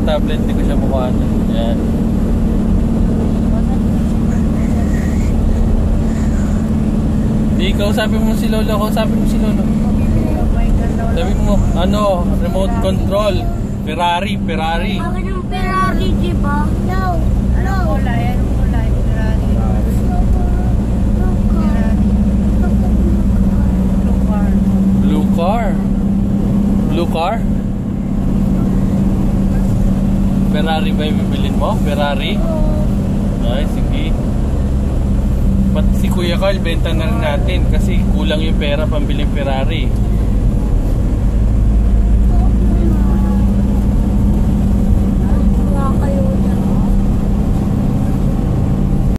tablet, hindi ko siya mukhaan. Yan. Di, kausapin mo si Lolo. Kausapin mo si Lolo. Sabi mo, ano, remote control. Ferrari. Bakit yung Ferrari, diba? No. Anong kulay? Ferrari. Blue car. Blue car? Ferrari ba yung bibilin mo? Ferrari? Ay, sige. Pati si Kuya Carl, benta na rin natin kasi kulang yung pera pambiling Ferrari.